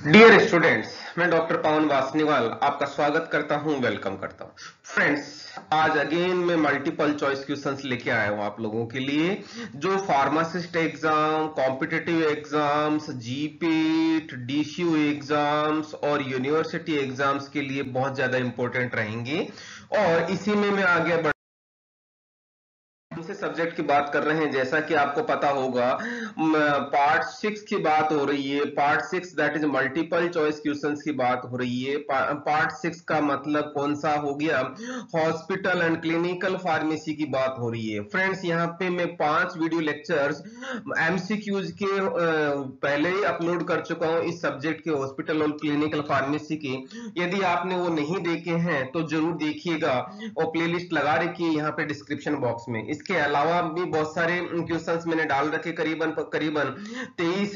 Dear students, मैं doctor पवन वासनीवाल आपका स्वागत करता हूं, वेलकम करता हूं। फ्रेंड्स, आज अगेन मैं मल्टीपल चॉइस क्वेश्चंस लेके आया हूं आप लोगों के लिए, जो pharmacist exam, competitive exams, GPAT, DCU exams और यूनिवर्सिटी एग्जाम्स के लिए बहुत ज्यादा इंपॉर्टेंट रहेंगे। और इसी में मैं आगे से सब्जेक्ट की बात कर रहे हैं। जैसा कि आपको पता होगा, पार्ट 6 की बात हो रही है। Part 6 that is multiple choice questions की बात हो रही है। पार्ट 6 का मतलब कौन सा हो गया? हॉस्पिटल एंड क्लिनिकल फार्मेसी की बात हो रही है। फ्रेंड्स, यहाँ पे मैं 5 वीडियो लेक्चर्स एमसीक्यूज के पहले ही अपलोड कर चुका हूँ इस सब्जेक्ट के, हॉस्पिटल और क्लिनिकल फार्मेसी के। यदि आपने वो नहीं देखे हैं तो जरूर देखिएगा, और प्लेलिस्ट लगा रखी है यहाँ पे डिस्क्रिप्शन बॉक्स में। इसके अलावा भी बहुत सारे क्वेश्चंस मैंने डाल रखे, करीबन 23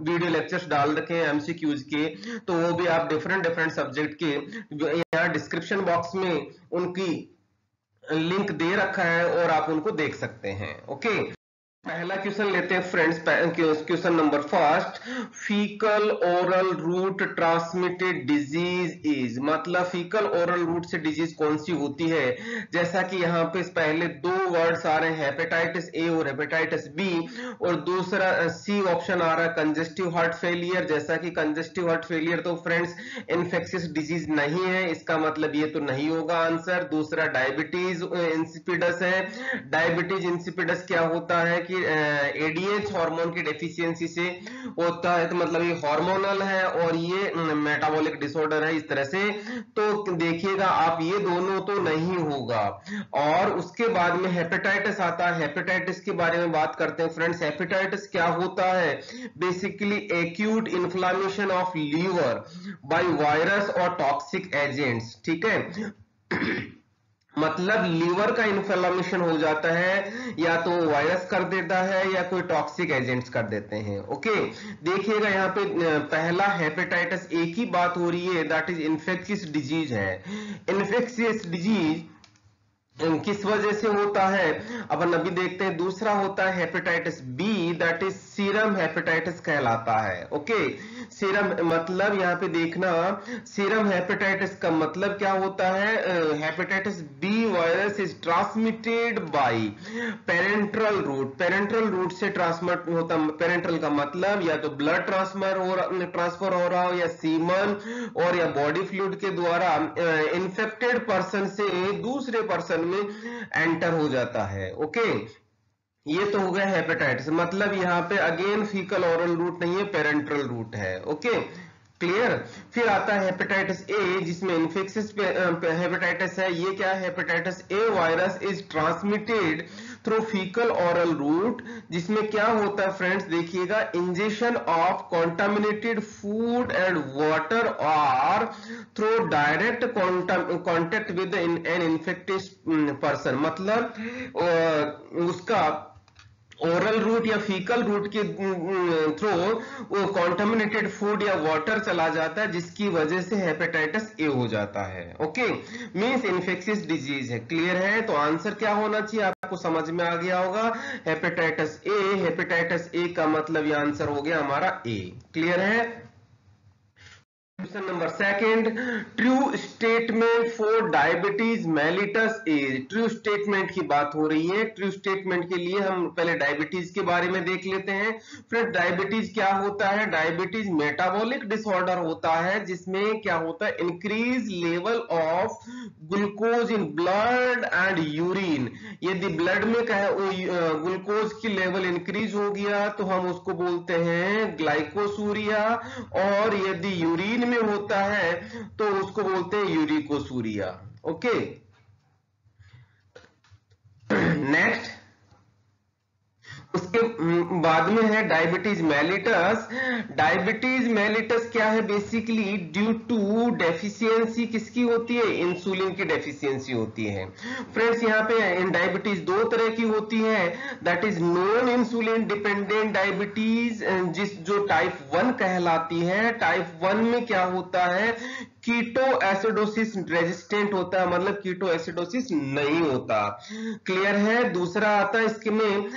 वीडियो लेक्चर्स डाल रखे हैं एमसीक्यूज के, तो वो भी आप डिफरेंट सब्जेक्ट के यहाँ डिस्क्रिप्शन बॉक्स में उनकी लिंक दे रखा है और आप उनको देख सकते हैं। ओके, पहला क्वेश्चन लेते हैं friends. Question number first, faecal oral root transmitted disease is, मतलब फीकल ओरल रूट से डिजीज कौन सी होती है? जैसा कि यहाँ पे पहले दो वर्ड्स आ रहे हैं, हेपेटाइटिस ए और हेपेटाइटिस बी, और दूसरा सी ऑप्शन आ रहा है कंजेस्टिव हार्ट फेलियर। जैसा कि कंजेस्टिव हार्ट फेलियर तो फ्रेंड्स इन्फेक्शियस डिजीज नहीं है, इसका मतलब ये तो नहीं होगा आंसर। दूसरा डायबिटीज इंसिपिडस है। डायबिटीज इंसिपिडस क्या होता है कि एडीएच हार्मोन की डेफिशिएंसी से होता है, तो मतलब ये हार्मोनल है और ये मेटाबॉलिक डिसऑर्डर है, इस तरह से। तो देखिएगा आप, ये दोनों तो नहीं होगा। और उसके बाद में हेपेटाइटिस आता है। हेपेटाइटिस के बारे में बात करते हैं फ्रेंड्स। हेपेटाइटिस क्या होता है? Basically acute inflammation of liver by virus और टॉक्सिक एजेंट्स, ठीक है। मतलब लीवर का इन्फ्लेमेशन हो जाता है, या तो वायरस कर देता है या कोई टॉक्सिक एजेंट्स कर देते हैं। ओके, देखिएगा यहाँ पे पहला हेपेटाइटिस ए की बात हो रही है, दैट इज इन्फेक्शियस डिजीज है। इन्फेक्शियस डिजीज किस वजह से होता है अपन अभी देखते हैं। दूसरा होता है hepatitis B, that is serum hepatitis कहलाता है। ओके, सीरम मतलब यहाँ पे देखना, सीरम हेपेटाइटिस का मतलब क्या होता है? Hepatitis B virus is transmitted by parenteral route. Parenteral route से ट्रांसमिट होता। पेरेंट्रल का मतलब या तो ब्लड ट्रांसफर हो रहा हो, या सीमन और या बॉडी फ्लूइड के द्वारा इन्फेक्टेड पर्सन से दूसरे पर्सन में एंटर हो जाता है। ओके, ये तो हो गया हेपेटाइटिस। मतलब यहाँ पे अगेन फीकल ओरल रूट नहीं है, पेरेंट्रल रूट है। Okay, clear. फिर आता है हेपेटाइटिस ए, जिसमें इन्फेक्शियस हेपेटाइटिस है। ये क्या है? Hepatitis A virus is transmitted through fecal oral route, जिसमें क्या होता है फ्रेंड्स, देखिएगा, ingestion of contaminated food and water और through direct contact with an infected person. मतलब उसका ओरल रूट या फीकल रूट के थ्रू वो कॉन्टामिनेटेड फूड या वाटर चला जाता है, जिसकी वजह से हेपेटाइटिस ए हो जाता है। ओके, मींस इन्फेक्शियस डिजीज है। क्लियर है? तो आंसर क्या होना चाहिए आपको समझ में आ गया होगा, हेपेटाइटिस ए। हेपेटाइटिस ए का मतलब ये आंसर हो गया हमारा ए। क्लियर है? Question number second, true statement for diabetes mellitus is. True statement की बात हो रही है। ट्रू स्टेटमेंट के लिए हम पहले डायबिटीज के बारे में देख लेते हैं। फिर डायबिटीज क्या होता है? डायबिटीज मेटाबॉलिक डिसऑर्डर होता है, जिसमें क्या होता है, increase level of glucose in blood and urine. यदि ब्लड में ग्लूकोज की लेवल इंक्रीज हो गया तो हम उसको बोलते हैं ग्लाइकोसूरिया, और यदि यूरिन में होता है तो उसको बोलते हैं यूरिकोसूरिया। ओके, नेक्स्ट, उसके बाद में है डायबिटीज मेलिटस। डायबिटीज मेलिटस क्या है? बेसिकली ड्यू टू डेफिशिएंसी किसकी होती है? इंसुलिन की डेफिशिएंसी होती है। फ्रेंड्स, यहाँ पे डायबिटीज दो तरह की होती है, that is non insulin dependent diabetes, जो टाइप 1 कहलाती है। टाइप 1 में क्या होता है कीटो एसिडोसिस रेजिस्टेंट होता है, मतलब कीटो एसिडोसिस नहीं होता। क्लियर है। दूसरा आता है इसके में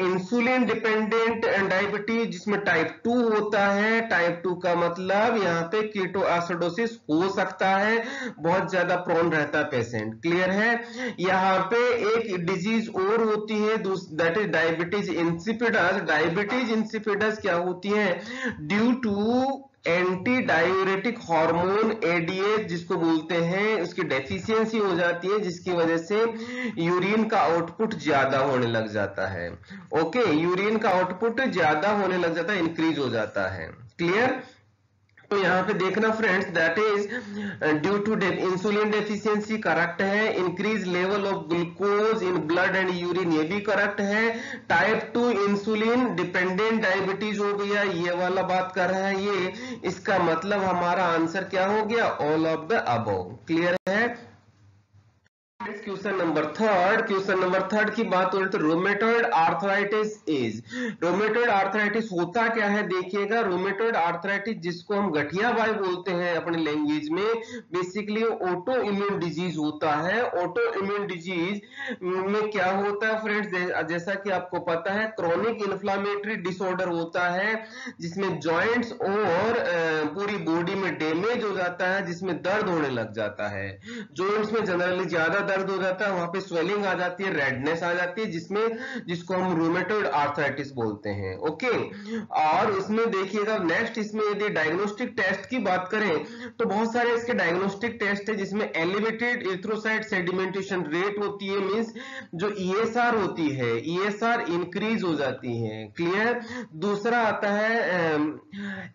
इंसुलिन डिपेंडेंट डायबिटीज, जिसमें टाइप 2 होता है। टाइप 2 का मतलब यहाँ पे कीटो एसिडोसिस हो सकता है, बहुत ज्यादा प्रोन रहता है पेशेंट। क्लियर है। यहाँ पे एक डिजीज और होती है, that is diabetes insipidus. Diabetes insipidus क्या होती है? Due to anti diuretic hormone ADH जिसको बोलते हैं, उसकी डेफिशिएंसी हो जाती है, जिसकी वजह से यूरिन का आउटपुट ज्यादा होने लग जाता है। ओके, यूरिन का आउटपुट ज्यादा होने लग जाता है, इंक्रीज हो जाता है। क्लियर। तो यहाँ पे देखना friends, that is due to insulin deficiency, correct है। Increase level of glucose in blood and urine, ये भी करेक्ट है। टाइप 2 इंसुलिन डिपेंडेंट डायबिटीज हो गया, ये वाला बात कर रहा है ये। इसका मतलब हमारा आंसर क्या हो गया? All of the above. Clear है। क्वेश्चन नंबर थर्ड की बात हो रही तो rheumatoid arthritis is, rheumatoid arthritis होता क्या है? देखिएगा, रोमेटॉइड आर्थराइटिस जिसको हम गठिया बाई बोलते हैं अपने लैंग्वेज में, बेसिकली ऑटो इम्यून डिजीज होता है। ऑटो इम्यून डिजीज में क्या होता है फ्रेंड्स, जैसा कि आपको पता है, क्रोनिक इन्फ्लामेटरी डिसऑर्डर होता है, जिसमें जॉइंट्स और पूरी बॉडी में डैमेज हो जाता है, जिसमें दर्द होने लग जाता है। जॉइंट्स में जनरली ज्यादा दर्द हो जाता है, वहां पे स्वेलिंग आ जाती है, रेडनेस आ जाती है, जिसको हम रूमेटॉइड आर्थराइटिस बोलते हैं। ओके, और इसमें देखिएगा नेक्स्ट, इसमें यदि डायग्नोस्टिक टेस्ट की बात करें तो बहुत सारे इसके डायग्नोस्टिक टेस्ट है, जिसमें एलिवेटेड एरिथ्रोसाइट सेडिमेंटेशन रेट होती है, मींस जो ईएसआर होती है, ईएसआर इंक्रीज हो जाती है। क्लियर। दूसरा आता है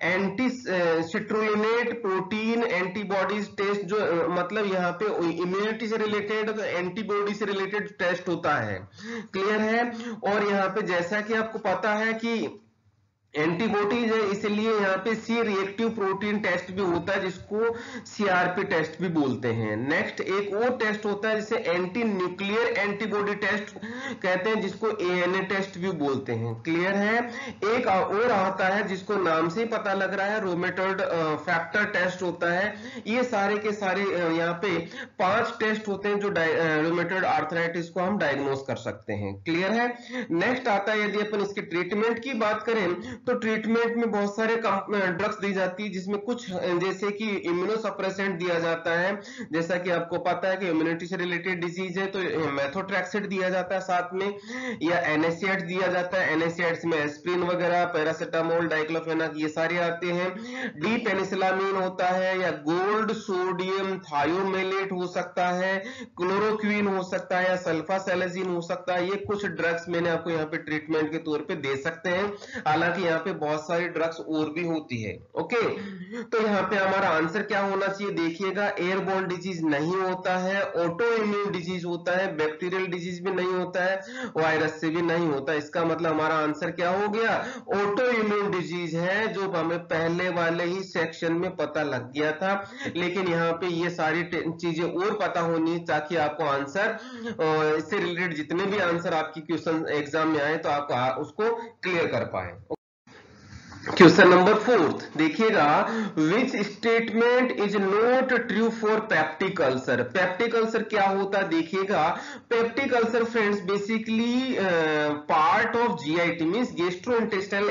एंटी सिट्रोलिनेट प्रोटीन एंटीबॉडीज टेस्ट, जो मतलब यहाँ पे इम्यूनिटी से रिलेटेड, तो एंटीबॉडी से रिलेटेड टेस्ट होता है। क्लियर है। और यहाँ पे जैसा कि आपको पता है कि एंटीबॉडीज है, इसलिए यहाँ पे सी रिएक्टिव प्रोटीन टेस्ट भी होता है, जिसको सीआरपी टेस्ट भी बोलते हैं। नेक्स्ट एक और टेस्ट होता है जिसे एंटी न्यूक्लियर एंटीबॉडी टेस्ट कहते हैं, जिसको एएनए टेस्ट भी बोलते हैं। क्लियर है। एक और आता है जिसको नाम से ही पता लग रहा है, रोमेटॉइड फैक्टर टेस्ट होता है। ये सारे के सारे यहाँ पे 5 टेस्ट होते हैं जो रोमेटॉइड आर्थराइटिस को हम डायग्नोस कर सकते हैं। क्लियर है। नेक्स्ट आता है, यदि अपन इसके ट्रीटमेंट की बात करें तो ट्रीटमेंट में बहुत सारे ड्रग्स दी जाती है, जिसमें कुछ जैसे कि इम्यूनोसप्रेसेंट दिया जाता है, जैसा कि आपको पता है कि इम्यूनिटी से रिलेटेड डिजीज है तो मेथोट्रेक्सेट दिया जाता है साथ में, या एनएसएड्स दिया जाता है। एनएसएड्स में एस्प्रिन वगैरह, पैरासिटामोल, डाइक्लोफेनाक, ये सारे आते हैं। डी पेनिसिलामिन होता है, या गोल्ड सोडियम थायोमेलेट हो सकता है, क्लोरोक्विन हो सकता है, या सल्फासेलेजिन हो सकता है। ये कुछ ड्रग्स मैंने आपको यहाँ पे ट्रीटमेंट के तौर पे दे सकते हैं, हालांकि यहाँ पे बहुत सारी ड्रग्स और भी होती है। ओके, तो यहाँ पे हमारा आंसर क्या होना चाहिए? देखिएगा, एयरबोर्न डिजीज नहीं होता है, ऑटो इम्यून डिजीज होता है, बैक्टीरियल डिजीज भी नहीं होता है, वायरस से भी नहीं होता। इसका मतलब हमारा आंसर क्या हो गया? ऑटो इम्यून डिजीज है, जो हमें पहले वाले ही सेक्शन में पता लग गया था। लेकिन यहाँ पे ये सारी चीजें और पता होनी, ताकि आपको आंसर, इससे रिलेटेड जितने भी आंसर आपकी क्वेश्चन एग्जाम में आए तो आप उसको क्लियर कर पाए। क्वेश्चन नंबर 4 देखिएगा, which statement is not true for peptic ulcer. Peptic ulcer क्या होता है? देखिएगा, peptic ulcer friends basically part of GIT means gastrointestinal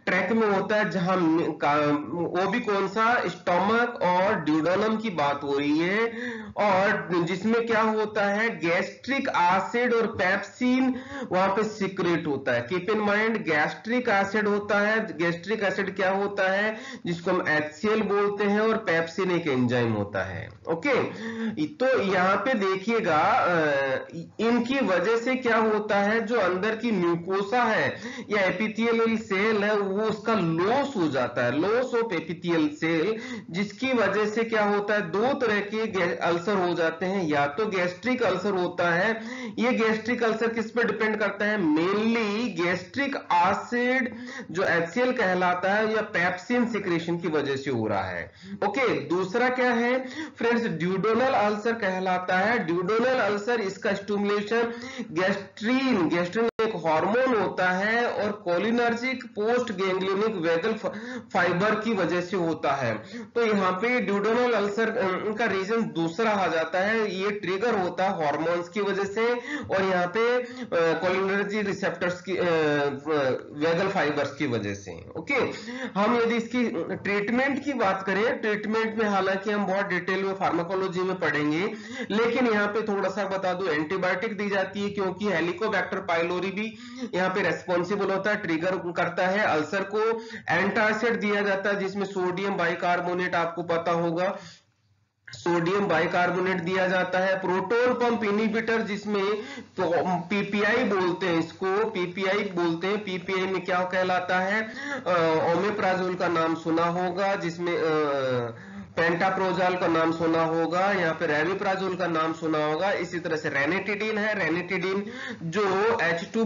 tract में होता है, जहां वो भी कौन सा, स्टमक और ड्यूडेनम की बात हो रही है, और जिसमें क्या होता है, गैस्ट्रिक एसिड और पेप्सिन वहां पे सीक्रेट होता है। Keep in mind, gastric acid होता है, गैस्ट्रिक एसिड क्या होता है, जिसको हम HCl बोलते हैं, और पेप्सिन एक एंजाइम होता है। ओके, तो यहाँ पे देखिएगा, इनकी वजह से क्या होता है, जो अंदर की म्यूकोसा है या एपिथेलियल सेल है, वो उसका लॉस हो जाता है, लॉस ऑफ एपिथेलियल सेल, जिसकी वजह से क्या होता है, 2 तरह के अल्सर अल्सर हो जाते हैं या तो गैस्ट्रिक अल्सर होता है। ये गैस्ट्रिक अल्सर किस पे डिपेंड करता है? मेनली गैस्ट्रिक एसिड जो HCl कहलाता है या पेप्सिन सिक्रेशन की वजह से हो रहा है। ओके, दूसरा क्या है फ्रेंड्स? ड्यूडेनल अल्सर कहलाता है। ड्यूडेनल अल्सर, इसका स्टिमुलेशन गैस्ट्रीन, गैस्ट्रीन एक हार्मोन होता है और cholinergic post ganglionic vagal fibre की वजह से होता है। तो यहाँ पे ड्यूडेनल अल्सर का रीजन दूसरा आ जाता है, ये ट्रिगर होता है हार्मोन्स की वजह से और यहाँ पे कोलिनर्जिक रिसेप्टर्स की वेगल फाइबर्स की वजह से। ओके, हम यदि इसकी ट्रीटमेंट की बात करें, ट्रीटमेंट में हालांकि हम बहुत डिटेल में फार्माकोलॉजी में पढ़ेंगे, लेकिन यहाँ पे थोड़ा सा बता दूं, एंटीबायोटिक दी जाती है क्योंकि हेलिकोबैक्टर पाइलोरी भी यहाँ पे रेस्पॉन्सिबल होता है, ट्रिगर करता है अल्सर को। एंटासिड दिया जाता है जिसमें सोडियम बाइकार्बोनेट, आपको पता होगा सोडियम बाइकार्बोनेट दिया जाता है। प्रोटोन पंप इनहिबिटर जिसमें पीपीआई बोलते हैं, इसको पीपीआई बोलते हैं। पीपीआई में क्या कहलाता है? ओमेप्राजोल का नाम सुना होगा, जिसमें पेंटाप्रोजाल का नाम सुना होगा, यहाँ पे रेविप्राजोल का नाम सुना होगा। इसी तरह से रेनिटिडिन है, रेनिटिडिन जो H2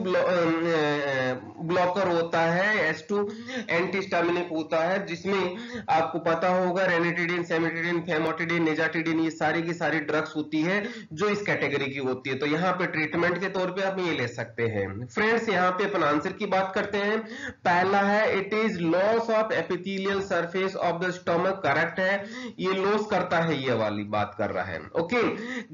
ब्लॉकर होता है, H2 एंटीस्टामिनिक होता है, जिसमें आपको पता होगा रेनिटिडिन, सेमिटिडिन, फेमोटिडिन, निजाटिडिन, ये सारी की सारी ड्रग्स होती है जो इस कैटेगरी की होती है। तो यहाँ पे ट्रीटमेंट के तौर पे आप ये ले सकते हैं। फ्रेंड्स, यहाँ पे अपन आंसर की बात करते हैं। पहला है it is loss of epithelial surface of the stomach, correct है, ये लॉस करता है, ये वाली बात कर रहा है। Okay,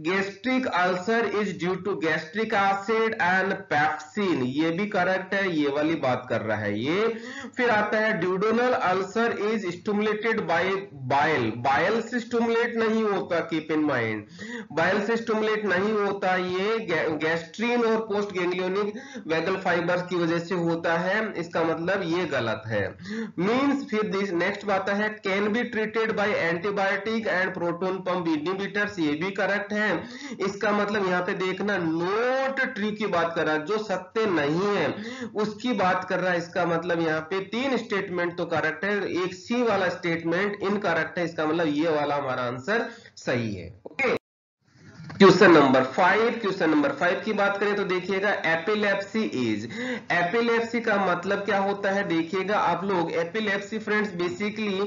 gastric ulcer is due to gastric acid and pepsin, ये भी करेक्ट है, ये वाली बात कर रहा है ये। फिर आता है duodenal ulcer is stimulated by bile, bile से स्टिमुलेट नहीं होता, कीप इन माइंड, बाइल से स्टिमुलेट नहीं होता, ये गैस्ट्रीन और पोस्ट गैंग्लियोनिक वेगल फाइबर्स की वजह से होता है। इसका मतलब ये गलत है, मींस। फिर दिस नेक्स्ट बात है can be treated by antibiotic and proton pump inhibitors, ये भी करेक्ट है। इसका मतलब यहाँ पे देखना, नोट ट्री की बात कर रहा है, जो सत्य नहीं है उसकी बात कर रहा है। इसका मतलब यहाँ पे 3 स्टेटमेंट तो करेक्ट है, एक सी वाला स्टेटमेंट इनकरेक्ट है। इसका मतलब ये वाला हमारा आंसर सही है। Okay, question number 5, question number 5 की बात करें तो देखिएगा एपिलेप्सी इज, एपिलेप्सी का मतलब क्या होता है देखिएगा आप लोग। Epilepsy friends basically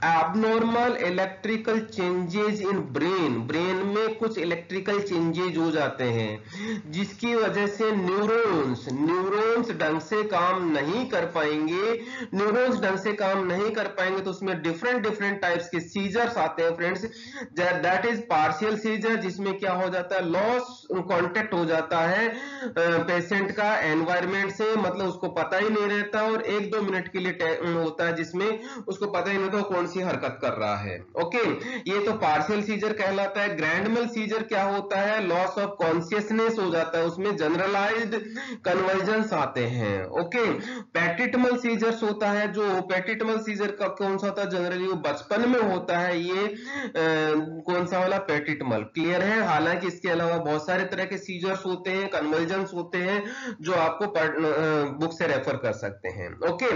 abnormal electrical changes in brain, brain में कुछ इलेक्ट्रिकल चेंजेस हो जाते हैं जिसकी वजह से न्यूरॉन्स ढंग से काम नहीं कर पाएंगे। न्यूरॉन्स ढंग से काम नहीं कर पाएंगे तो उसमें डिफरेंट टाइप्स के सीजर्स आते हैं friends. That is partial seizure, जिसमें क्या हो जाता है, लॉस कांटेक्ट हो जाता है पेशेंट का एनवायरनमेंट से, मतलब उसको पता ही नहीं रहता और 1-2 मिनट के लिए होता है जिसमें उसको पता ही नहीं होता कौन सी हरकत कर रहा है। ओके, ये तो पार्शियल सीजर कहलाता है। ग्रैंड mal सीजर क्या होता है? लॉस ऑफ कॉन्शियसनेस हो जाता है, उसमें जनरलाइज्ड कन्वर्जन्स आते हैं। ओके, पेटिट mal सीजर्स होता है, जो पेटिट mal सीजर का कौन सा होता है? जनरली वो बचपन में होता है, ये कौन सा वाला? Petit mal। क्लियर है? हालांकि इसके अलावा बहुत सारे तरह के सीजर्स होते हैं, कन्वर्जन्स होते हैं जो आपको बुक से रेफर कर सकते हैं। ओके,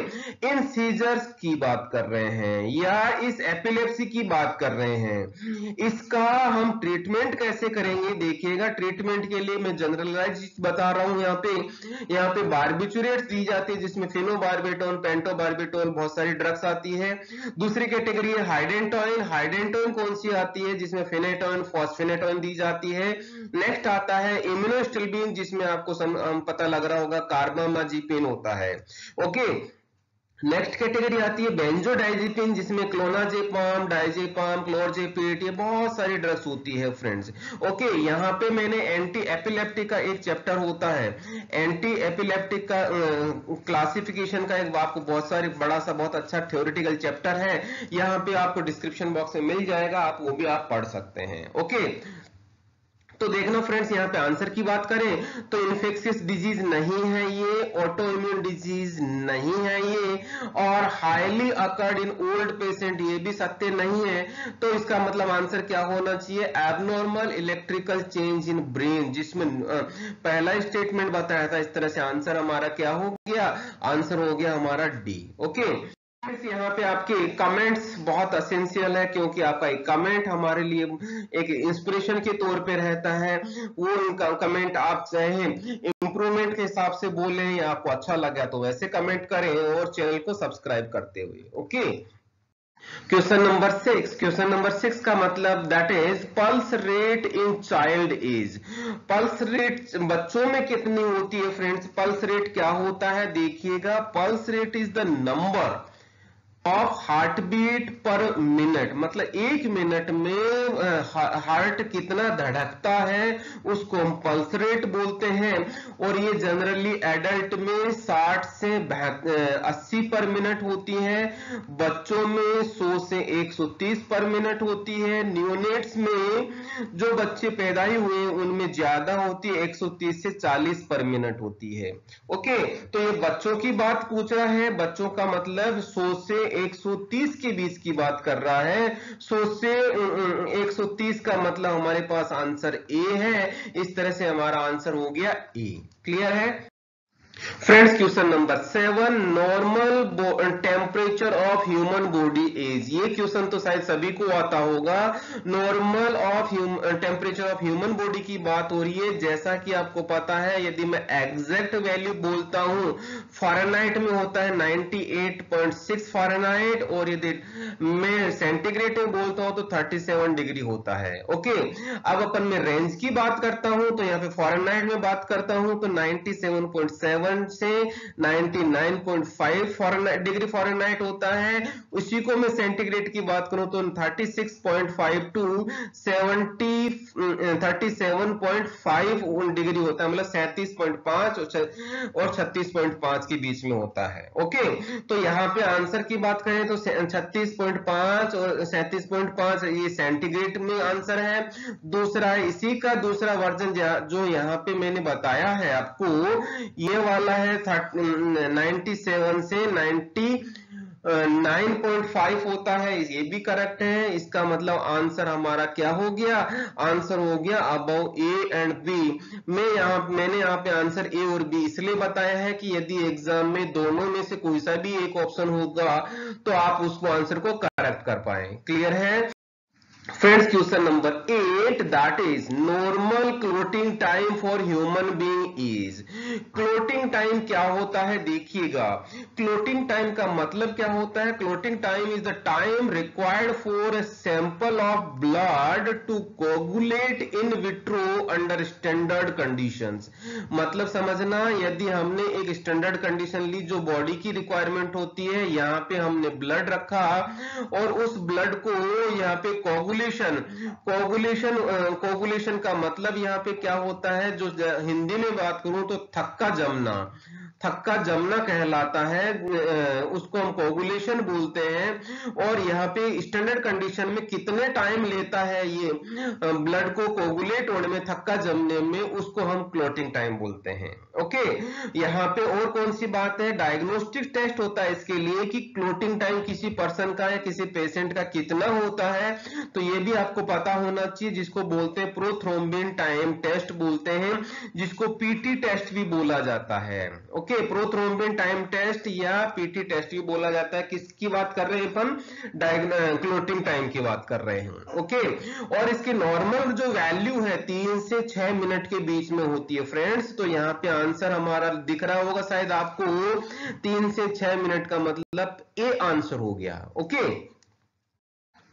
इन सीजर्स की बात कर रहे हैं या इस एपिलेप्सी की बात कर रहे हैं, इसका हम ट्रीटमेंट कैसे करेंगे देखिएगा। ट्रीटमेंट के लिए मैं जनरलाइज बता रहा हूं। यहाँ पे बार्बिचुरेट्स दी जाती है जिसमें फेनोबार्बिटोल, पेंटोबार्बिटोल, बहुत सारी ड्रग्स आती है। दूसरी कैटेगरी है हाइडेंटोइन, हाइडेंटोइन कौन सी आती है? जिसमें फेनेटोइन, फॉस्फेनेटोइन दी जाती है। नेक्स्ट आता है इम्यूनोस्टिल्बिन, जिसमें आपको पता लग रहा होगा कार्बामाजिपिन होता है। ओके, नेक्स्ट कैटेगरी आती है बेंजोडाइजेपिन, जिसमें क्लोनाजेपाम, डाइजेपाम, क्लोरजेपिड, ये बहुत सारी ड्रग्स होती है फ्रेंड्स। ओके, यहाँ पे मैंने एंटी एपिलेप्टिक का एक चैप्टर होता है, एंटी एपिलेप्टिक का क्लासिफिकेशन का एक आपको बहुत सारी बड़ा सा बहुत अच्छा थ्योरेटिकल चैप्टर है, यहाँ पे आपको डिस्क्रिप्शन बॉक्स में मिल जाएगा, आप वो भी आप पढ़ सकते हैं। ओके, तो देखना फ्रेंड्स, यहाँ पे आंसर की बात करें तो इन्फेक्शियस डिजीज नहीं है ये, ऑटो इम्यून डिजीज नहीं है ये, और highly occurred in old patient, ये भी सत्य नहीं है। तो इसका मतलब आंसर क्या होना चाहिए? Abnormal electrical change in brain, जिसमें पहला स्टेटमेंट बताया था। इस तरह से आंसर हमारा क्या हो गया? आंसर हो गया हमारा डी। ओके, यहाँ पे आपके कमेंट्स बहुत असेंशियल है, क्योंकि आपका एक कमेंट हमारे लिए एक इंस्पिरेशन के तौर पे रहता है। वो कमेंट आप चाहे इम्प्रूवमेंट के हिसाब से बोलें या आपको अच्छा लगा तो वैसे कमेंट करें, और चैनल को सब्सक्राइब करते हुए। ओके, क्वेश्चन नंबर 6 का मतलब that is pulse rate in child age. Pulse rate बच्चों में कितनी होती है फ्रेंड्स? पल्स रेट क्या होता है देखिएगा, pulse rate is the number of heart beat per minute, मतलब एक मिनट में हार्ट कितना धड़कता है उसको हम पल्स रेट बोलते हैं। और ये जनरली एडल्ट में 60 से 80 पर मिनट होती है, बच्चों में 100 से 130 पर मिनट होती है, न्यूनेट्स में जो बच्चे पैदा ही हुए उनमें ज्यादा होती है, 130 से 40 पर मिनट होती है। ओके, तो ये बच्चों की बात पूछ रहा है, बच्चों का मतलब 100 से 130 के बीच की बात कर रहा है। 100 से 130 का मतलब हमारे पास आंसर ए है। इस तरह से हमारा आंसर हो गया ए। क्लियर है friends? Question number 7, normal temperature of human body is. ये क्वेश्चन तो शायद सभी को आता होगा। Normal of temperature of human body की बात हो रही है। जैसा कि आपको पता है, यदि मैं एग्जैक्ट वैल्यू बोलता हूं, फ़ारेनहाइट में होता है 98.6 फ़ारेनहाइट, और यदि मैं सेंटीग्रेड में बोलता हूं तो 37 डिग्री होता है। ओके, अब अपन मैं रेंज की बात करता हूं तो यहाँ पे फ़ारेनहाइट में बात करता हूं तो 97.7 से 99.5 डिग्री फ़ारेनहाइट होता है। उसी को मैं सेंटीग्रेड की बात करूं तो 36.5 टू 37.5 डिग्री होता है, मतलब 37.5 और 36.5 के बीच में होता है। ओके, तो यहाँ पे आंसर की बात करें तो 36.5 और 37.5 ये सेंटीग्रेड में आंसर है। दूसरा है, इसी का दूसरा वर्जन जो यहाँ पे मैंने बताया है आपको, ये वाला है 97 से 9.5 होता है, ये भी करेक्ट है। इसका मतलब आंसर हमारा क्या हो गया? आंसर हो गया अबव ए एंड बी। मैंने यहाँ पे आंसर ए और बी इसलिए बताया है कि यदि एग्जाम में दोनों में से कोई सा भी एक ऑप्शन होगा तो आप उसको आंसर को करेक्ट कर पाए। क्लियर है friends? Question number 8, that is normal clotting time for human being is. Clotting time क्या होता है देखिएगा, क्लोटिंग टाइम का मतलब क्या होता है? Clotting time is the time required for a sample of blood to coagulate in vitro under standard conditions. मतलब समझना, यदि हमने एक स्टैंडर्ड कंडीशन ली जो बॉडी की रिक्वायरमेंट होती है, यहाँ पे हमने ब्लड रखा और उस ब्लड को यहाँ पे कोगुलेशन का मतलब यहाँ पे क्या होता है, जो हिंदी में बात करूं तो थक्का जमना कहलाता है, उसको हम कोगुलेशन बोलते हैं। और यहाँ पे स्टैंडर्ड कंडीशन में कितने टाइम लेता है ये ब्लड को कोगुलेट होने में, थक्का जमने में, उसको हम क्लोटिंग टाइम बोलते हैं। ओके, यहाँ पे और कौन सी बात है, डायग्नोस्टिक टेस्ट होता है इसके लिए कि क्लोटिंग टाइम किसी पर्सन का या किसी पेशेंट का कितना होता है, तो ये भी आपको पता होना चाहिए, जिसको बोलते हैं प्रोथ्रोम्बिन टाइम टेस्ट बोलते हैं, जिसको पीटी टेस्ट भी बोला जाता है। ओके, प्रोथ्रोम्बिन टाइम टेस्ट या पीटी टेस्ट भी बोला जाता है। किसकी बात कर रहे हैं अपन? क्लोटिंग टाइम की बात कर रहे हैं। ओके, और इसकी नॉर्मल जो वैल्यू है 3 से 6 मिनट के बीच में होती है फ्रेंड्स। तो यहाँ पे आंसर हमारा दिख रहा होगा शायद आपको, 3 से 6 मिनट का मतलब ए आंसर हो गया। Okay,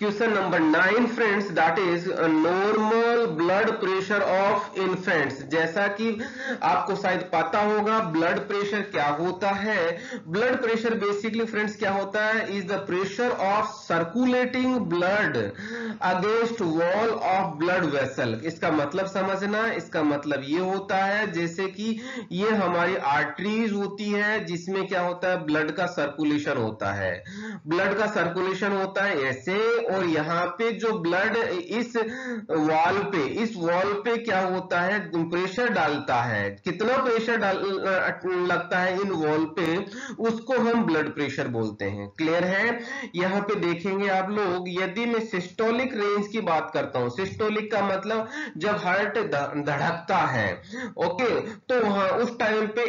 question number 9 friends, that is normal blood pressure of infants. जैसा कि आपको शायद पता होगा ब्लड प्रेशर क्या होता है। ब्लड प्रेशर बेसिकली फ्रेंड्स क्या होता है, is the pressure of circulating blood against wall of blood vessel. इसका मतलब समझना, इसका मतलब ये होता है जैसे कि ये हमारी आर्टरीज होती है जिसमें क्या होता है, ब्लड का सर्कुलेशन होता है, ब्लड का सर्कुलेशन होता है ऐसे, और यहाँ पे जो ब्लड इस वॉल पे क्या होता है, प्रेशर डालता है, कितना प्रेशर लगता है इन वॉल पे, उसको हम ब्लड प्रेशर बोलते हैं। क्लियर है? यहाँ पे देखेंगे आप लोग, यदि मैं सिस्टोलिक रेंज की बात करता हूँ, सिस्टोलिक का मतलब जब हार्ट धड़कता है, ओके, तो वहां उस टाइम पे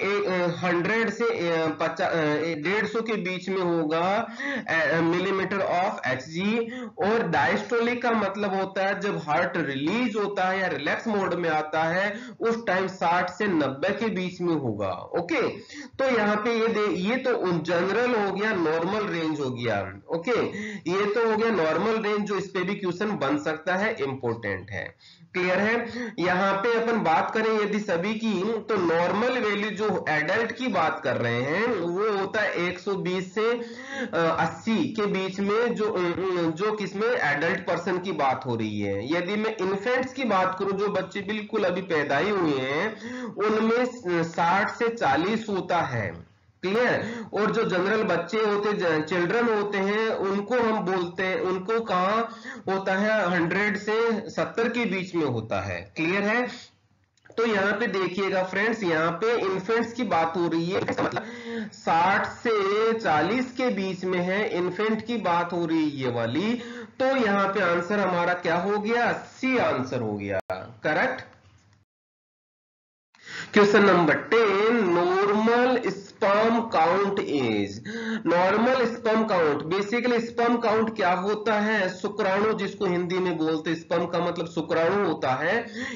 100 से 150 के बीच में होगा मिलीमीटर ऑफ Hg। और डायस्टोलिक का मतलब होता है जब हार्ट रिलीज होता है या रिलैक्स मोड में आता है, उस टाइम 60 से 90 के बीच में होगा। ओके, तो यहाँ पे ये तो जनरल हो गया, नॉर्मल रेंज हो गया। ओके, ये तो हो गया नॉर्मल रेंज, जो इस पे भी क्वेश्चन बन सकता है, इंपॉर्टेंट है। क्लियर है? यहाँ पे अपन बात करें यदि सभी की, तो नॉर्मल वैल्यू जो एडल्ट की बात कर रहे हैं वो होता है 120 से 80 के बीच में, जो किसमें एडल्ट पर्सन की बात हो रही है। यदि मैं इन्फेंट्स की बात करूं, जो बच्चे बिल्कुल अभी पैदा ही हुए हैं, उनमें 60 से 40 होता है। क्लियर? और जो जनरल बच्चे होते, चिल्ड्रन होते हैं, उनको हम बोलते हैं, उनको कहाँ होता है, 100 से 70 के बीच में होता है। क्लियर है? तो यहाँ पे देखिएगा फ्रेंड्स, यहाँ पे इन्फेंट्स की बात हो रही है, मतलब 60 से 40 के बीच में है, इन्फेंट की बात हो रही है ये वाली। तो यहाँ पे आंसर हमारा क्या हो गया, सी आंसर हो गया। Correct? Question number 10, normal sperm count is. Normal sperm count, basically sperm count क्या होता है, शुक्राणु जिसको हिंदी में बोलते हैं, स्पर्म का मतलब शुक्राणु होता है।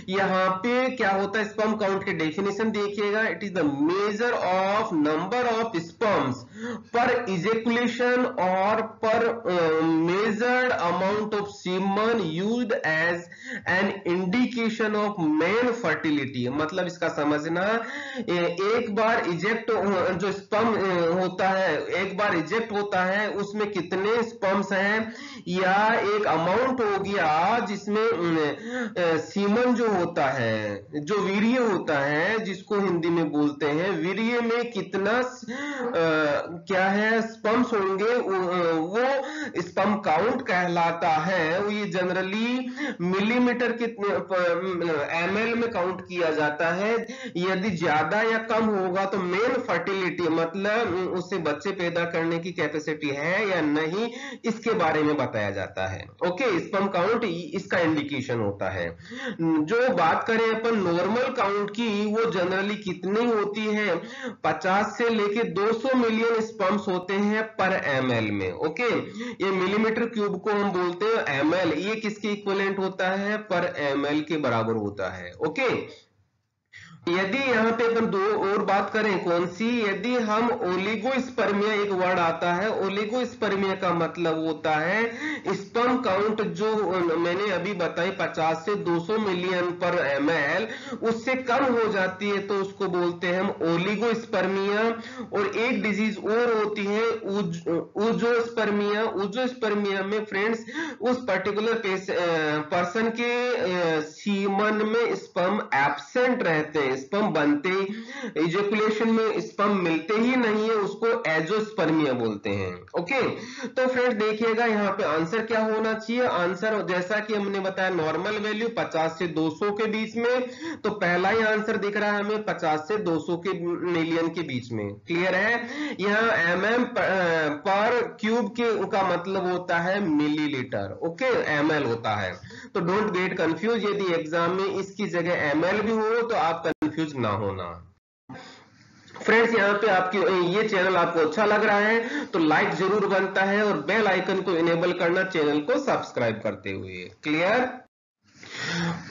यहाँ पे क्या होता है स्पर्म काउंट की डेफिनेशन देखिएगा, it is the measure of number of sperms per ejaculation और per measured amount of semen used as an indication of male fertility. मतलब इसका समझना, एक बार इजेक्ट जो स्पर्म होता है, एक बार इजेक्ट होता है, उसमें कितने स्पर्म्स हैं, या एक अमाउंट हो गया जिसमें सीमन जो होता है, जो वीर्य होता है, जिसको हिंदी में बोलते हैं, वीर्य में कितना क्या है स्पर्म्स होंगे, वो स्पर्म काउंट कहलाता है। ये जनरली मिलीमीटर कितने ml में काउंट किया जाता है। यदि ज्यादा या कम होगा तो मेल फर्टिलिटी, मतलब उससे बच्चे पैदा करने की कैपेसिटी है या नहीं, इसके बारे में बताया जाता है। ओके, स्पर्म काउंट इसका इंडिकेशन होता है। जो बात करें अपन नॉर्मल काउंट की, वो जनरली कितनी होती है, 50 से लेके 200 मिलियन स्पर्म्स होते हैं पर ml में। ओके, ये मिलीमीटर क्यूब को हम बोलते हैं ml, ये किसके इक्विवेलेंट होता है, पर ml के बराबर होता है। ओके, यदि यहाँ पे अपन दो और बात करें, कौन सी, यदि हम ओलिगोस्पर्मिया, एक वर्ड आता है ओलिगोस्पर्मिया, का मतलब होता है स्पर्म काउंट जो मैंने अभी बताई 50 से 200 मिलियन पर ml, उससे कम हो जाती है तो उसको बोलते हैं हम ओलिगोस्पर्मिया। और एक डिजीज और होती है ऊजोस्पर्मिया। ऊजोस्पर्मिया में फ्रेंड्स उस पर्टिकुलर पर्सन के सीमन में स्पर्म एब्सेंट रहते हैं, स्पर्म बनते ही इजैकुलेशन में स्पर्म मिलते ही नहीं है, उसको एजोस्पर्मिया बोलते हैं। ओके, तो फ्रेंड्स देखिएगा यहाँ पे आंसर क्या होना चाहिए। आंसर जैसा कि हमने बताया नॉर्मल वैल्यू 50 से 200 के बीच में, तो पहला ही आंसर दिख रहा है हमें 50 से 200 के मिलियन के बीच में। क्लियर है? यहाँ mm पर क्यूब के का मतलब होता है मिलीलीटर। ओके, ml होता है, तो डोंट गेट कंफ्यूज। यदि एग्जाम में इसकी जगह ml भी हो तो आप कंफ्यूज ना होना। फ्रेंड्स, यहाँ पे आपकी ये चैनल आपको अच्छा लग रहा है तो लाइक जरूर बनता है, और बेल आइकन को इनेबल करना चैनल को सब्सक्राइब करते हुए। क्लियर?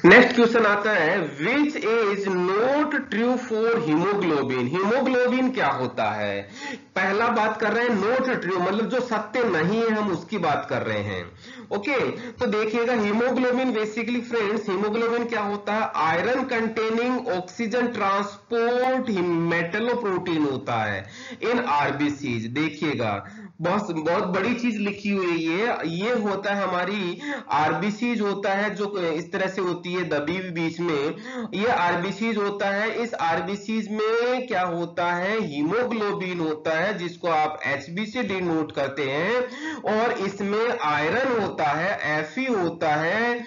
नेक्स्ट क्वेश्चन आता है, which is not true for haemoglobin. Haemoglobin क्या होता है? पहला बात कर रहे हैं नॉट ट्रू, मतलब जो सत्य नहीं है, हम उसकी बात कर रहे हैं। ओके, तो देखिएगा हीमोग्लोबिन बेसिकली फ्रेंड्स, हीमोग्लोबिन क्या होता है, आयरन कंटेनिंग ऑक्सीजन ट्रांसपोर्ट मेटलोप्रोटीन होता है इन आरबीसीज। देखिएगा बहुत बड़ी चीज लिखी हुई है, ये होता है हमारी आरबीसीज होता है, जो इस तरह से होती है दबी हुई बीच में, ये आरबीसीज होता है। इस आरबीसीज में क्या होता है, हीमोग्लोबिन होता है जिसको आप HB से डिनोट करते हैं, और इसमें आयरन होता है, Fe होता है,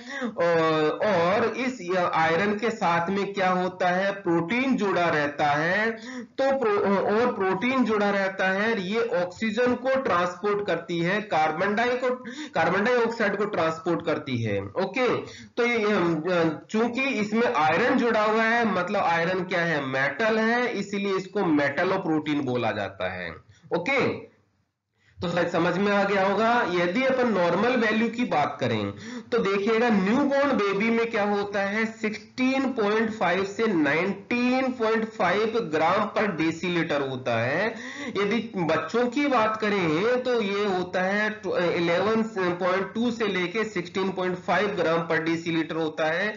और इस आयरन के साथ में क्या होता है, प्रोटीन जुड़ा रहता है। तो और प्रोटीन जुड़ा रहता है, ये ऑक्सीजन को ट्रांसपोर्ट करती है, कार्बन डाइऑक्साइड को ट्रांसपोर्ट करती है। ओके, तो चूंकि इसमें आयरन जुड़ा हुआ है, मतलब आयरन क्या है, मेटल है, इसीलिए इसको मेटलोप्रोटीन बोला जाता है। ओके, तो शायद समझ में आ गया होगा। यदि अपन नॉर्मल वैल्यू की बात करें तो देखिएगा न्यूबॉर्न बेबी में क्या होता है, 16.5 से 19.5 ग्राम पर डेसीलीटर होता है। यदि बच्चों की बात करें तो ये होता है 11.2 से लेके 16.5 ग्राम पर डेसीलीटर होता है।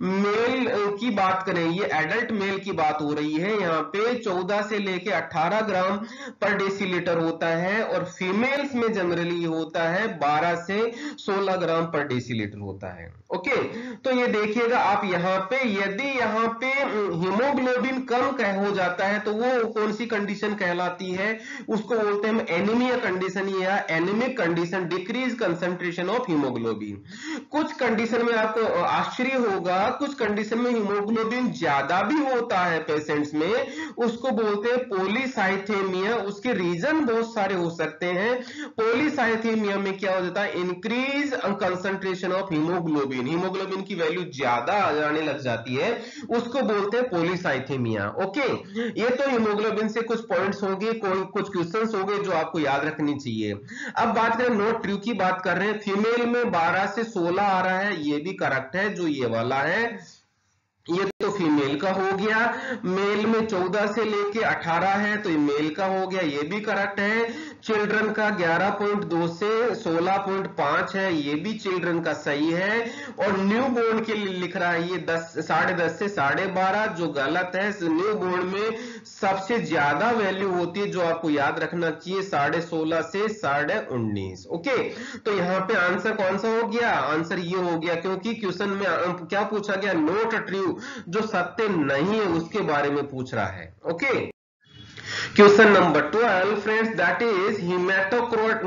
मेल की बात करें, ये एडल्ट मेल की बात हो रही है, यहाँ पे 14 से लेके 18 ग्राम पर डेसीलीटर होता है, और फीमेल्स में जनरली होता है 12 से 16 ग्राम पर डेसीलीटर होता है। ओके, तो ये देखिएगा आप यहाँ पे, यदि यहाँ पे हीमोग्लोबिन कम हो जाता है तो वो कौन सी कंडीशन कहलाती है, उसको बोलते हैं एनीमिया कंडीशन या anaemic condition, decrease concentration of haemoglobin. कुछ कंडीशन में आपको आश्चर्य होगा, कुछ कंडीशन में हीमोग्लोबिन ज्यादा भी होता है पेशेंट्स में, उसको बोलते हैं पॉलीसाइथेमिया। उसके रीजन बहुत सारे हो सकते हैं। पॉलीसाइथेमिया में क्या हो जाता है, increase concentration of haemoglobin, haemoglobin की वैल्यू ज्यादा आ जाने लग जाती है, उसको बोलते हैं पॉलीसाइथेमिया। ओके, ये तो हीमोग्लोबिन से कुछ पॉइंट्स होंगे, कुछ क्वेश्चंस होंगे जो आपको याद रखनी चाहिए। अब बात करें नोट ट्रू की, बात कर रहे हैं, फीमेल में 12 से 16 आ रहा है, ये भी करेक्ट है, जो ये वाला है ये तो फीमेल का हो गया। मेल में 14 से लेके 18 है, तो ये मेल का हो गया, ये भी करेक्ट है। चिल्ड्रन का 11.2 से 16.5 है, ये भी चिल्ड्रन का सही है। और न्यू बोर्न के लिए लिख रहा है ये 10.5 से 12.5, जो गलत है। न्यू बोर्न में सबसे ज्यादा वैल्यू होती है, जो आपको याद रखना चाहिए, 16.5 से 19.5। ओके, तो यहाँ पे आंसर कौन सा हो गया, आंसर ये हो गया, क्योंकि क्वेश्चन में क्या पूछा गया, नोट ट्रू, जो सत्य नहीं है उसके बारे में पूछ रहा है। Okay, question number 12 friends, that is haematocrit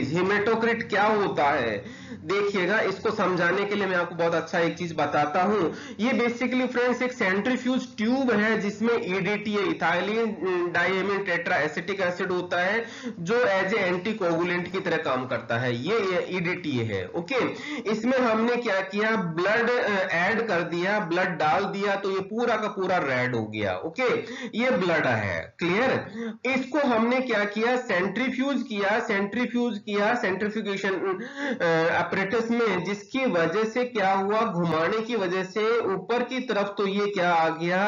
haematocrit क्या होता है। देखिएगा, इसको समझाने के लिए मैं आपको बहुत अच्छा एक चीज बताता हूं। ये बेसिकली फ्रेंड्स एक सेंट्रीफ्यूज ट्यूब है, जिसमें EDTA, ethylene diamine tetra acetic acid होता है, जो एज ए एंटीकोगुलेंट की तरह काम करता है। ये EDTA है। ओके, इसमें हमने क्या किया, ब्लड ऐड कर दिया, ब्लड डाल दिया, तो ये पूरा का पूरा रेड हो गया। ओके, ये ब्लड है, क्लियर। इसको हमने क्या किया, सेंट्रीफ्यूज किया, सेंट्रीफ्यूगेशन अपरेटस में, जिसकी वजह से क्या हुआ, घुमाने की वजह से ऊपर की तरफ तो ये क्या आ गया,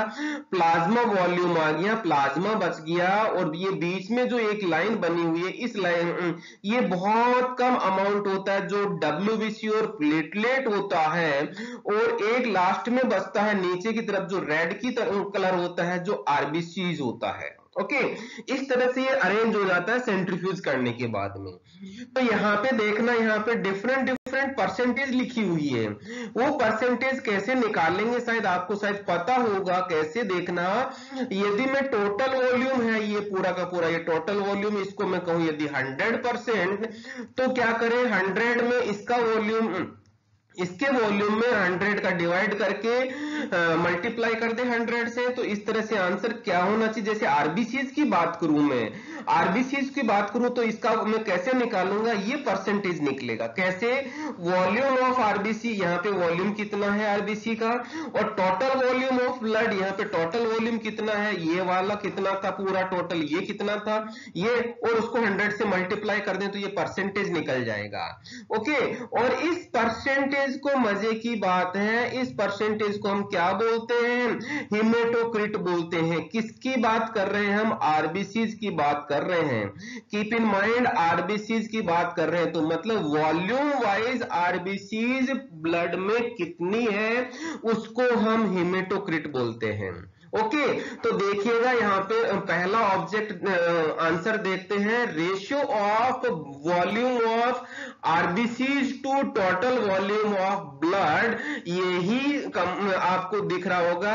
प्लाज्मा वॉल्यूम आ गया, प्लाज्मा बच गया। और ये बीच में जो एक लाइन बनी हुई है, इस लाइन, ये बहुत कम अमाउंट होता है, जो WBC और प्लेटलेट होता है, और एक लास्ट में बचता है नीचे की तरफ, जो रेड की कलर होता है, जो RBCs होता है। ओके, इस तरह से ये अरेंज हो जाता है सेंट्रीफ्यूज करने के बाद में। तो यहाँ पे देखना, यहाँ पे डिफरेंट परसेंटेज लिखी हुई है, वो परसेंटेज कैसे निकालेंगे, शायद आपको शायद पता होगा कैसे देखना। यदि मैं टोटल वॉल्यूम है, ये पूरा का पूरा ये टोटल वॉल्यूम, इसको मैं कहूं यदि 100%, तो क्या करें, 100 में इसका वॉल्यूम, इसके वॉल्यूम में 100 का डिवाइड करके मल्टीप्लाई कर दे 100 से, तो इस तरह से आंसर क्या होना चाहिए। जैसे RBCs की बात करूं मैं, RBCs की बात करूं तो इसका मैं कैसे निकालूंगा, ये परसेंटेज निकलेगा कैसे, वॉल्यूम ऑफ RBC, यहाँ पे वॉल्यूम कितना है RBC का, और टोटल वॉल्यूम ऑफ ब्लड, यहाँ पे टोटल वॉल्यूम कितना है, ये वाला कितना था पूरा टोटल, ये कितना था ये, और उसको 100 से मल्टीप्लाई कर दें तो ये परसेंटेज निकल जाएगा। ओके, और इस परसेंटेज को, मजे की बात है, इस परसेंटेज को हम क्या बोलते हैं, हेमेटोक्रिट बोलते हैं। किसकी बात कर रहे हैं हम, RBCs की बात कर रहे हैं। कीप इन माइंड, RBCs की बात कर रहे हैं, तो मतलब वॉल्यूम वाइज RBCs ब्लड में कितनी है, उसको हम हेमेटोक्रिट बोलते हैं। ओके, तो देखिएगा यहाँ पे पहला ऑब्जेक्ट आंसर देखते हैं, ratio of volume of RBCs to total volume of blood. यही आपको दिख रहा होगा,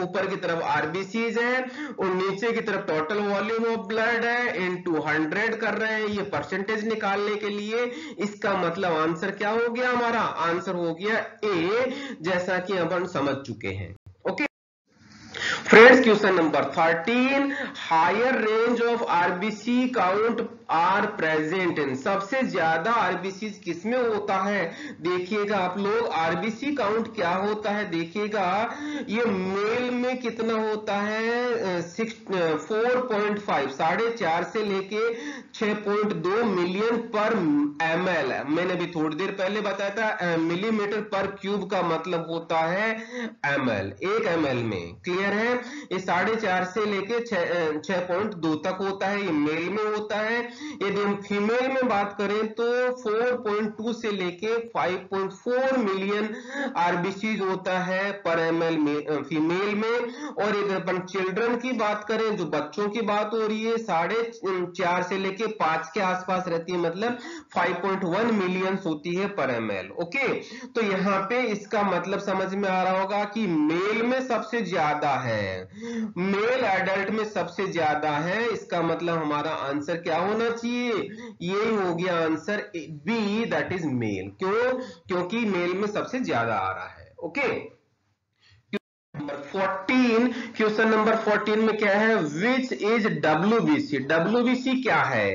ऊपर की तरफ आरबीसीज है और नीचे की तरफ टोटल वॉल्यूम ऑफ ब्लड है, इनटू 100 कर रहे हैं ये परसेंटेज निकालने के लिए। इसका मतलब आंसर क्या हो गया, हमारा आंसर हो गया ए, जैसा कि अपन समझ चुके हैं। Okay friends, question number 13, higher range of RBC count are present in. सबसे ज्यादा आरबीसी किसमें होता है, देखिएगा आप लोग, आरबीसी काउंट क्या होता है, देखिएगा ये मेल में कितना होता है, 4.5, 4.5 से लेके 6.2 मिलियन पर ml। मैंने भी थोड़ी देर पहले बताया था, मिलीमीटर पर क्यूब का मतलब होता है ml, 1 ml में, क्लियर है। ये 4.5 से लेके 6.2 तक होता है, ये मेल में होता है। यदि हम फीमेल में बात करें तो 4.2 से लेके 5.4 मिलियन आरबीसीज होता है पर एमएल में फीमेल में। और यदि अपन चिल्ड्रन की बात करें, जो बच्चों की बात हो रही है, 4.5 से लेके 5 के आसपास रहती है, मतलब 5.1 मिलियन होती है पर एमएल। ओके, तो यहाँ पे इसका मतलब समझ में आ रहा होगा कि मेल में सबसे ज्यादा है, मेल एडल्ट में सबसे ज्यादा है। इसका मतलब हमारा आंसर क्या होना चाहिए, ये हो गया answer B, that is male. क्यों, क्योंकि मेल में सबसे ज्यादा आ रहा है। ओके, 14, क्वेश्चन नंबर 14 में क्या है, विच इज डब्ल्यूबीसी। डब्ल्यूबीसी क्या है,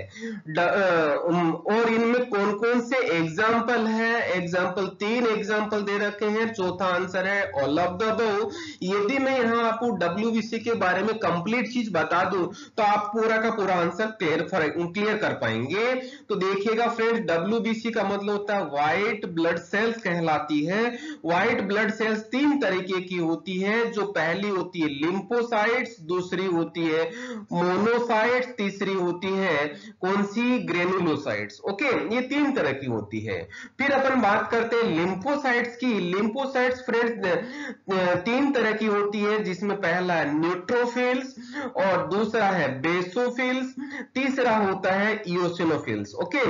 और इनमें कौन कौन से एग्जाम्पल है, एग्जाम्पल 3 एग्जाम्पल दे रखे हैं, चौथा आंसर है ऑल ऑफ द अबव। यदि मैं यहाँ आपको डब्ल्यूबीसी के बारे में कंप्लीट चीज बता दूं तो आप पूरा का पूरा आंसर क्लियर कर पाएंगे। तो देखिएगा फ्रेंड्स, डब्ल्यूबीसी का मतलब होता है व्हाइट ब्लड सेल्स कहलाती है। व्हाइट ब्लड सेल्स 3 तरीके की होती है, जो पहली होती है लिम्फोसाइट्स, दूसरी होती है मोनोसाइट्स, तीसरी होती है कौन सी, ग्रेनुलोसाइट्स। ओके, ये 3 तरह की होती है। फिर अपन बात करते हैं लिम्फोसाइट्स की। लिम्फोसाइट्स फ्रेंड्स 3 तरह की होती है, जिसमें पहला है न्यूट्रोफिल्स और दूसरा है बेसोफिल्स, तीसरा होता है इओसिनोफिल्स। ओके,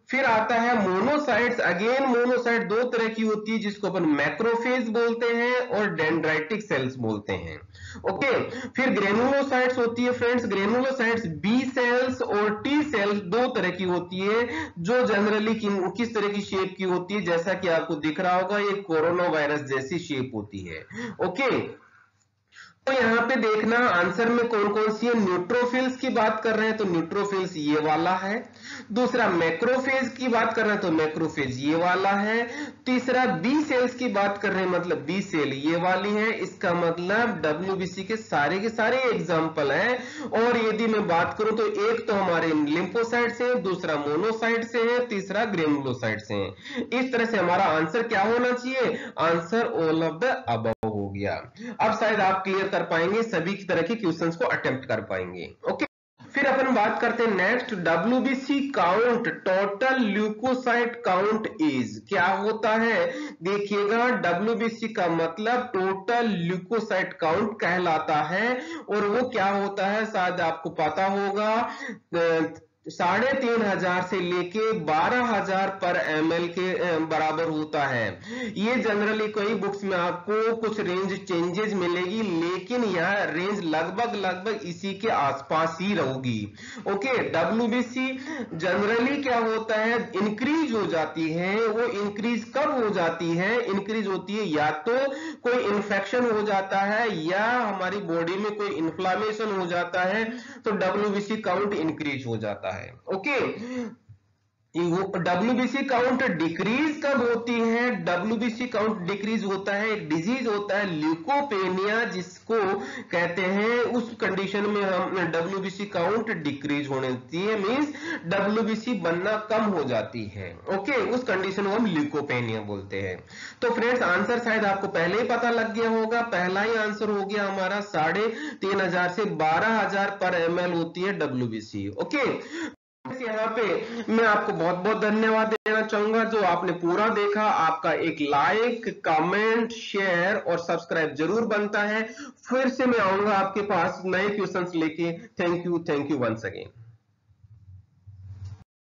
फिर आता है मोनोसाइट्स। अगेन मोनोसाइट 2 तरह की होती है, जिसको अपन मैक्रोफेज बोलते हैं और डेंड्राइटिक सेल्स बोलते हैं। ओके, फिर ग्रेनुलोसाइट्स होती है फ्रेंड्स, ग्रेनुलोसाइट्स बी सेल्स और टी सेल्स 2 तरह की होती है, जो जनरली किस तरह की शेप की होती है, जैसा कि आपको दिख रहा होगा, ये कोरोना वायरस जैसी शेप होती है। ओके, तो यहाँ पे देखना आंसर में कौन कौन सी है। न्यूट्रोफिल्स की बात कर रहे हैं तो न्यूट्रोफिल्स ये वाला है, दूसरा मैक्रोफेज की बात कर रहे हैं तो मैक्रोफेज ये वाला है, तीसरा बी सेल्स की बात कर रहे हैं मतलब बी सेल ये वाली है। इसका मतलब डब्ल्यूबीसी के सारे एग्जाम्पल हैं। और यदि मैं बात करूं तो एक तो हमारे लिम्फोसाइट से, दूसरा मोनोसाइट से है, तीसरा ग्रेनुलोसाइट से है। इस तरह से हमारा आंसर क्या होना चाहिए, answer all of the above हो गया। अब शायद आप क्लियर कर पाएंगे, सभी की तरह के क्वेश्चंस को अटेम्प्ट कर पाएंगे। ओके, फिर अपन बात करते हैं next, WBC count, total leucocyte count is. क्या होता है, देखिएगा डब्ल्यूबीसी का मतलब टोटल ल्यूकोसाइट काउंट कहलाता है। और वो क्या होता है, शायद आपको पता होगा, 3,500 से लेके 12,000 पर एमएल के बराबर होता है। ये जनरली कई बुक्स में आपको कुछ रेंज चेंजेस मिलेगी, लेकिन यह रेंज लगभग इसी के आसपास ही रहेगी। ओके, डब्ल्यूबीसी जनरली क्या होता है, इंक्रीज हो जाती है। वो इंक्रीज कब हो जाती है, इंक्रीज होती है या तो कोई इन्फेक्शन हो जाता है या हमारी बॉडी में कोई इन्फ्लामेशन हो जाता है, तो डब्ल्यूबीसी काउंट इंक्रीज हो जाता है। ओके, डब्ल्यूबीसी काउंट डिक्रीज कब होती है, डब्ल्यूबीसी काउंट डिक्रीज होता है, एक डिजीज होता है ल्यूकोपेनिया जिसको कहते हैं, उस कंडीशन में हम डब्ल्यूबीसी काउंट डिक्रीज होने देती है, मींस डब्ल्यूबीसी बनना कम हो जाती है। ओके, उस कंडीशन को हम ल्यूकोपेनिया बोलते हैं। तो फ्रेंड्स, आंसर शायद आपको पहले ही पता लग गया होगा, पहला ही आंसर हो गया हमारा 3,500 से 12,000 पर एमएल होती है डब्ल्यूबीसी। ओके, यहाँ पे मैं आपको बहुत बहुत धन्यवाद देना चाहूंगा जो आपने पूरा देखा। आपका एक लाइक, कमेंट, शेयर और सब्सक्राइब जरूर बनता है। फिर से मैं आऊंगा आपके पास नए क्वेश्चंस लेके। Thank you once again.